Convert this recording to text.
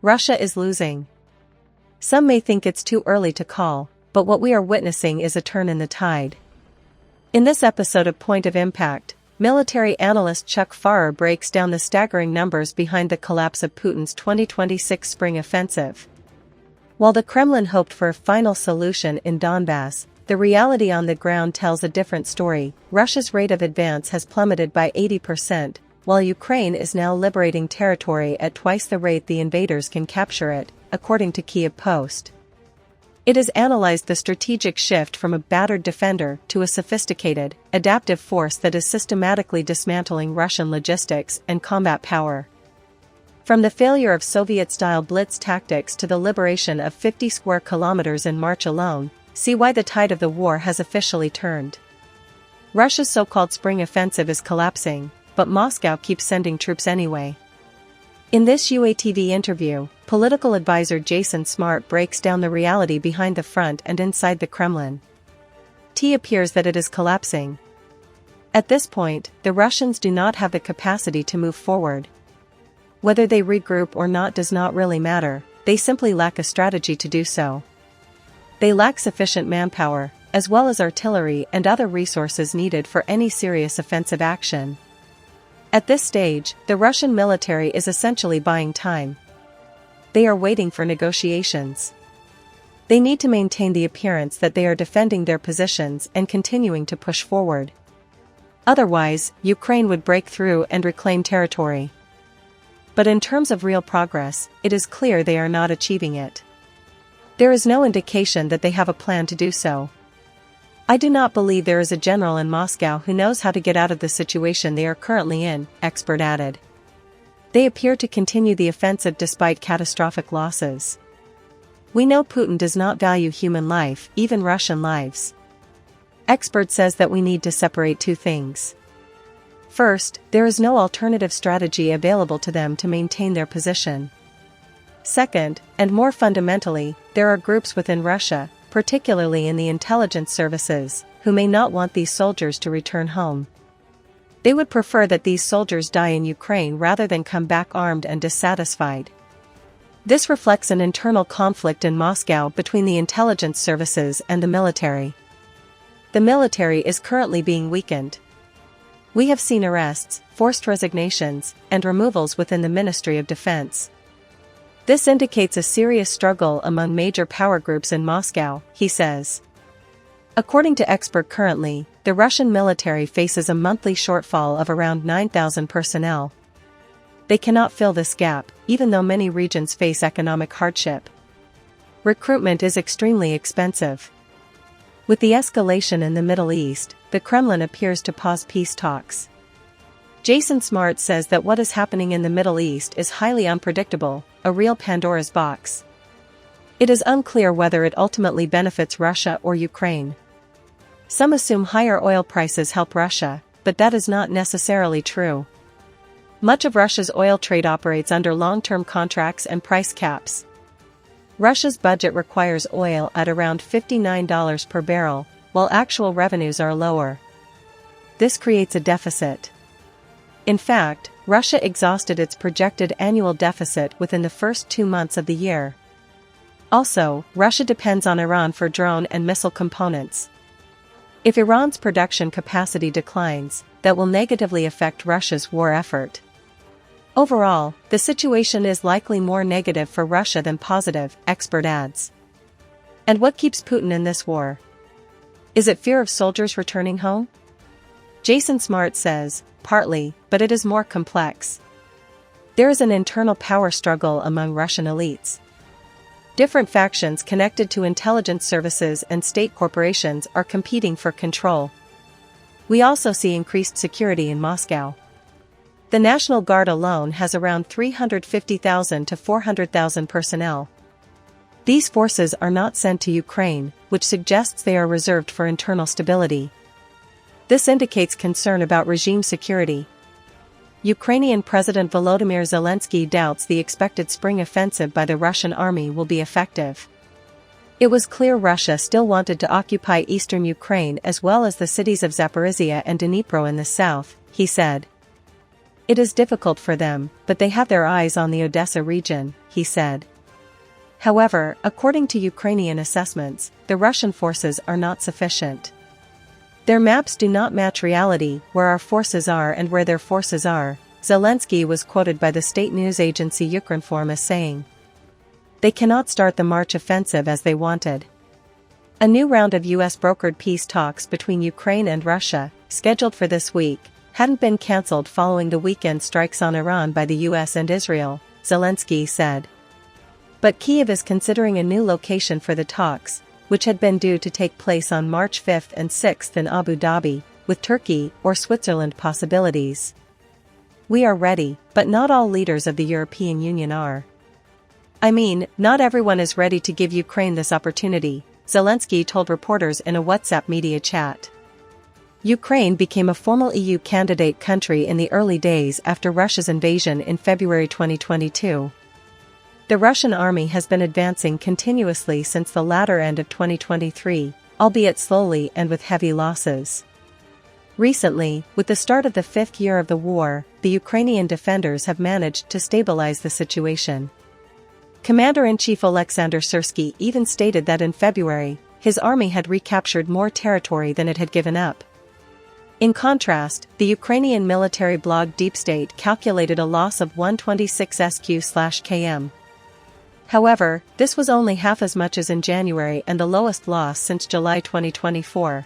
Russia is losing. Some may think it's too early to call, but what we are witnessing is a turn in the tide. In this episode of Point of Impact, military analyst Chuck Pfarrer breaks down the staggering numbers behind the collapse of Putin's 2026 spring offensive. While the Kremlin hoped for a final solution in Donbas, the reality on the ground tells a different story. Russia's rate of advance has plummeted by 80%, while Ukraine is now liberating territory at twice the rate the invaders can capture it, according to Kyiv Post. It has analyzed the strategic shift from a battered defender to a sophisticated, adaptive force that is systematically dismantling Russian logistics and combat power. From the failure of Soviet-style blitz tactics to the liberation of 50 square kilometers in March alone, see why the tide of the war has officially turned. Russia's so-called spring offensive is collapsing, but Moscow keeps sending troops anyway. In this UATV interview, political advisor Jason Smart breaks down the reality behind the front and inside the Kremlin. It appears that it is collapsing. At this point, the Russians do not have the capacity to move forward. Whether they regroup or not does not really matter, they simply lack a strategy to do so. They lack sufficient manpower, as well as artillery and other resources needed for any serious offensive action. At this stage, the Russian military is essentially buying time. They are waiting for negotiations. They need to maintain the appearance that they are defending their positions and continuing to push forward. Otherwise, Ukraine would break through and reclaim territory. But in terms of real progress, it is clear they are not achieving it. There is no indication that they have a plan to do so. I do not believe there is a general in Moscow who knows how to get out of the situation they are currently in, expert added. They appear to continue the offensive despite catastrophic losses. We know Putin does not value human life, even Russian lives. Expert says that we need to separate two things. First, there is no alternative strategy available to them to maintain their position. Second, and more fundamentally, there are groups within Russia, particularly in the intelligence services, who may not want these soldiers to return home. They would prefer that these soldiers die in Ukraine rather than come back armed and dissatisfied. This reflects an internal conflict in Moscow between the intelligence services and the military. The military is currently being weakened. We have seen arrests, forced resignations, and removals within the Ministry of Defense. This indicates a serious struggle among major power groups in Moscow, he says. According to expert currently, the Russian military faces a monthly shortfall of around 9,000 personnel. They cannot fill this gap, even though many regions face economic hardship. Recruitment is extremely expensive. With the escalation in the Middle East, the Kremlin appears to pause peace talks. Jason Smart says that what is happening in the Middle East is highly unpredictable, a real Pandora's box. It is unclear whether it ultimately benefits Russia or Ukraine. Some assume higher oil prices help Russia, but that is not necessarily true. Much of Russia's oil trade operates under long-term contracts and price caps. Russia's budget requires oil at around $59 per barrel, while actual revenues are lower. This creates a deficit. In fact, Russia exhausted its projected annual deficit within the first 2 months of the year. Also, Russia depends on Iran for drone and missile components. If Iran's production capacity declines, that will negatively affect Russia's war effort. Overall, the situation is likely more negative for Russia than positive, expert adds. And what keeps Putin in this war? Is it fear of soldiers returning home? Jason Smart says, partly, but it is more complex. There is an internal power struggle among Russian elites. Different factions connected to intelligence services and state corporations are competing for control. We also see increased security in Moscow. The National Guard alone has around 350,000 to 400,000 personnel. These forces are not sent to Ukraine, which suggests they are reserved for internal stability. This indicates concern about regime security. Ukrainian President Volodymyr Zelensky doubts the expected spring offensive by the Russian army will be effective. It was clear Russia still wanted to occupy eastern Ukraine as well as the cities of Zaporizhia and Dnipro in the south, he said. It is difficult for them, but they have their eyes on the Odessa region, he said. However, according to Ukrainian assessments, the Russian forces are not sufficient. Their maps do not match reality, where our forces are and where their forces are, Zelensky was quoted by the state news agency Ukrinform as saying. They cannot start the March offensive as they wanted. A new round of US-brokered peace talks between Ukraine and Russia, scheduled for this week, hadn't been cancelled following the weekend strikes on Iran by the US and Israel, Zelensky said. But Kyiv is considering a new location for the talks, which had been due to take place on March 5 and 6 in Abu Dhabi, with Turkey or Switzerland possibilities. We are ready, but not all leaders of the European Union are. I mean, not everyone is ready to give Ukraine this opportunity, Zelensky told reporters in a WhatsApp media chat. Ukraine became a formal EU candidate country in the early days after Russia's invasion in February 2022. The Russian army has been advancing continuously since the latter end of 2023, albeit slowly and with heavy losses. Recently, with the start of the fifth year of the war, the Ukrainian defenders have managed to stabilize the situation. Commander-in-Chief Oleksandr Syrsky even stated that in February, his army had recaptured more territory than it had given up. In contrast, the Ukrainian military blog Deep State calculated a loss of 126 SQ/km. However, this was only half as much as in January and the lowest loss since July 2024.